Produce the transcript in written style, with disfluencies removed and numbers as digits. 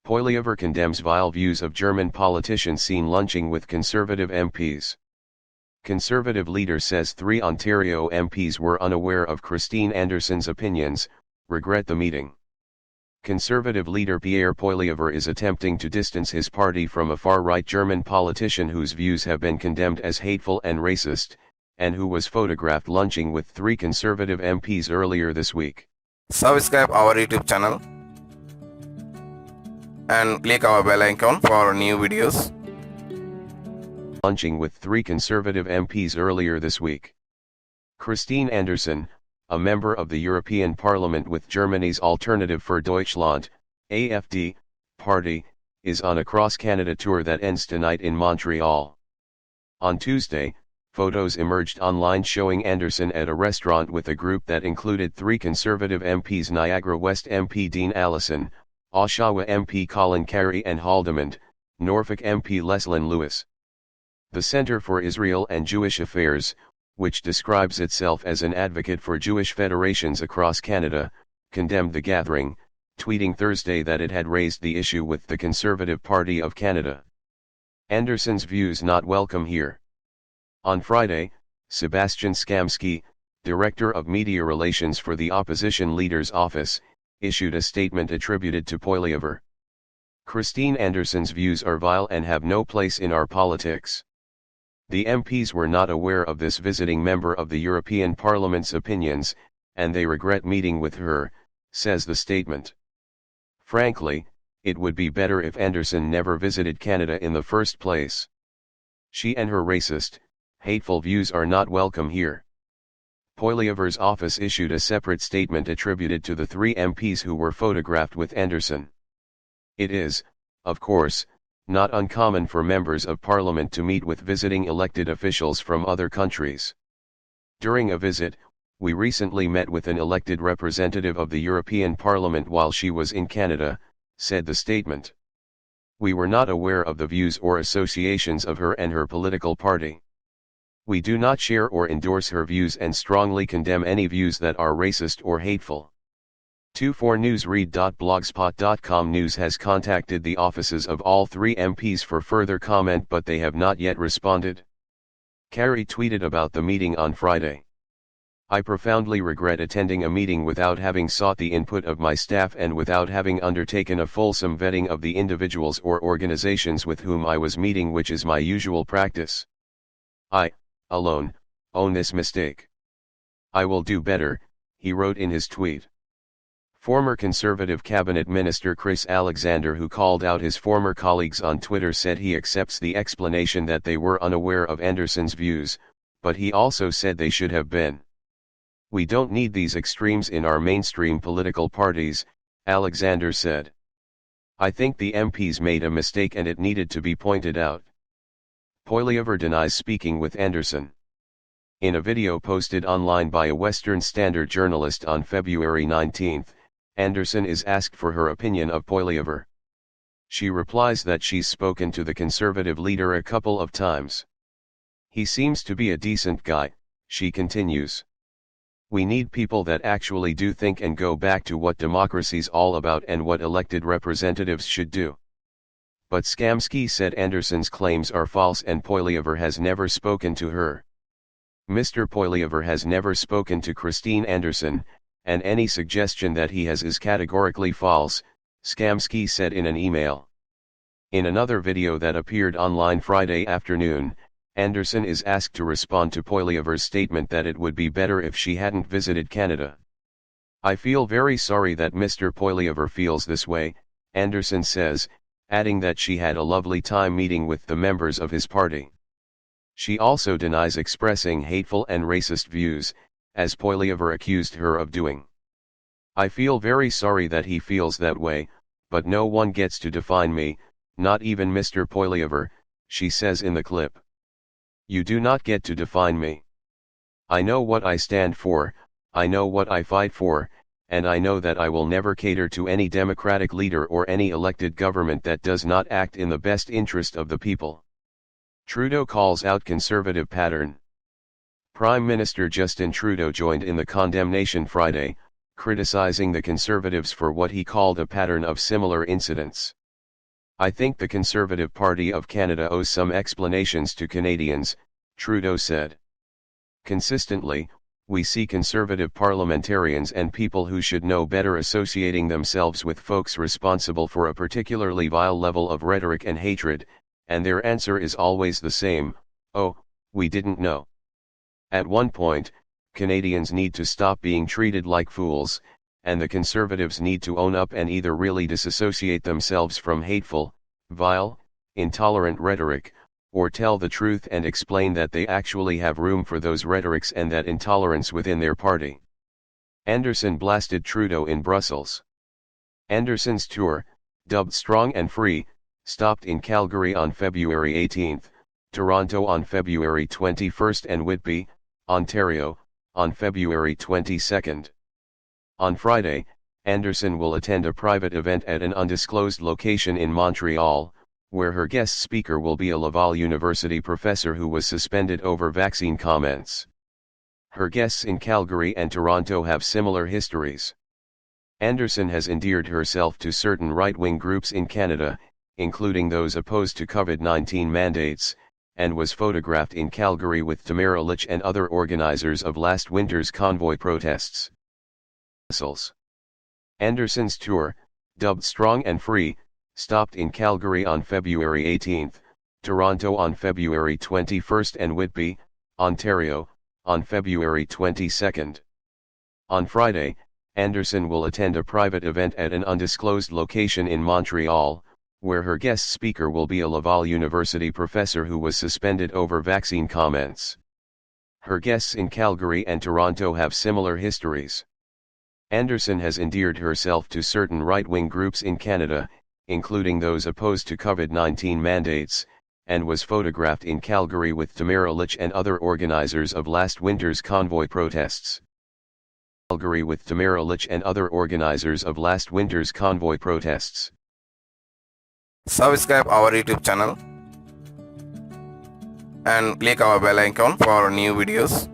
Poilievre condemns vile views of German politician seen lunching with Conservative MPs. Conservative leader says 3 Ontario MPs were unaware of Christine Anderson's opinions, regret the meeting. Conservative leader Pierre Poilievre is attempting to distance his party from a far-right German politician whose views have been condemned as hateful and racist, and who was photographed lunching with 3 Conservative MPs earlier this week. Subscribe our YouTube channel and click our bell icon for new videos. Lunching with 3 Conservative MPs earlier this week. Christine Anderson, a member of the European Parliament with Germany's Alternative für Deutschland, AfD, party, is on a cross-Canada tour that ends tonight in Montreal. On Tuesday, photos emerged online showing Anderson at a restaurant with a group that included 3 Conservative MPs: Niagara West MP Dean Allison, Oshawa MP Colin Carey and Haldimand, Norfolk MP Leslyn Lewis. The Centre for Israel and Jewish Affairs, which describes itself as an advocate for Jewish federations across Canada, condemned the gathering, tweeting Thursday that it had raised the issue with the Conservative Party of Canada. Anderson's views not welcome here. On Friday, Sebastian Skamsky, Director of Media Relations for the Opposition Leader's Office, issued a statement attributed to Poilievre. Christine Anderson's views are vile and have no place in our politics. The MPs were not aware of this visiting member of the European Parliament's opinions, and they regret meeting with her, says the statement. Frankly, it would be better if Anderson never visited Canada in the first place. She and her racist, hateful views are not welcome here. Poilievre's office issued a separate statement attributed to the 3 MPs who were photographed with Anderson. It is, of course, not uncommon for members of parliament to meet with visiting elected officials from other countries. During a visit, we recently met with an elected representative of the European Parliament while she was in Canada, said the statement. We were not aware of the views or associations of her and her political party. We do not share or endorse her views and strongly condemn any views that are racist or hateful. 24newsread.blogspot.com News has contacted the offices of all 3 MPs for further comment, but they have not yet responded. Carey tweeted about the meeting on Friday. I profoundly regret attending a meeting without having sought the input of my staff and without having undertaken a fulsome vetting of the individuals or organizations with whom I was meeting, which is my usual practice. I, alone, own this mistake. I will do better, he wrote in his tweet. Former Conservative Cabinet Minister Chris Alexander, who called out his former colleagues on Twitter, said he accepts the explanation that they were unaware of Anderson's views, but he also said they should have been. We don't need these extremes in our mainstream political parties, Alexander said. I think the MPs made a mistake and it needed to be pointed out. Poilievre denies speaking with Anderson. In a video posted online by a Western Standard journalist on February 19, Anderson is asked for her opinion of Poilievre. She replies that she's spoken to the Conservative leader a couple of times. He seems to be a decent guy, she continues. We need people that actually do think and go back to what democracy's all about and what elected representatives should do. But Skamsky said Anderson's claims are false and Poilievre has never spoken to her. Mr. Poilievre has never spoken to Christine Anderson, and any suggestion that he has is categorically false, Skamsky said in an email. In another video that appeared online Friday afternoon, Anderson is asked to respond to Poilievre's statement that it would be better if she hadn't visited Canada. I feel very sorry that Mr. Poilievre feels this way, Anderson says, adding that she had a lovely time meeting with the members of his party. She also denies expressing hateful and racist views, as Poilievre accused her of doing. I feel very sorry that he feels that way, but no one gets to define me, not even Mr. Poilievre, she says in the clip. You do not get to define me. I know what I stand for, I know what I fight for, and I know that I will never cater to any democratic leader or any elected government that does not act in the best interest of the people. Trudeau calls out Conservative pattern. Prime Minister Justin Trudeau joined in the condemnation Friday, criticizing the Conservatives for what he called a pattern of similar incidents. I think the Conservative Party of Canada owes some explanations to Canadians, Trudeau said. Consistently, we see Conservative parliamentarians and people who should know better associating themselves with folks responsible for a particularly vile level of rhetoric and hatred, and their answer is always the same: oh, we didn't know. At one point, Canadians need to stop being treated like fools, and the Conservatives need to own up and either really disassociate themselves from hateful, vile, intolerant rhetoric, or tell the truth and explain that they actually have room for those rhetorics and that intolerance within their party. Anderson blasted Trudeau in Brussels. Anderson's tour, dubbed Strong and Free, stopped in Calgary on February 18, Toronto on February 21 and Whitby, Ontario, on February 22. On Friday, Anderson will attend a private event at an undisclosed location in Montreal, where her guest speaker will be a Laval University professor who was suspended over vaccine comments. Her guests in Calgary and Toronto have similar histories. Anderson has endeared herself to certain right-wing groups in Canada, including those opposed to COVID-19 mandates, and was photographed in Calgary with Tamara Lich and other organizers of last winter's convoy protests. Anderson's tour, dubbed Strong and Free, stopped in Calgary on February 18, Toronto on February 21 and Whitby, Ontario, on February 22. On Friday, Anderson will attend a private event at an undisclosed location in Montreal, where her guest speaker will be a Laval University professor who was suspended over vaccine comments. Her guests in Calgary and Toronto have similar histories. Anderson has endeared herself to certain right-wing groups in Canada, including those opposed to COVID-19 mandates, and was photographed in Calgary with Tamara Lich and other organizers of last winter's convoy protests. Calgary with Tamara Lich and other organizers of last winter's convoy protests. Subscribe our YouTube channel and click our bell icon for new videos.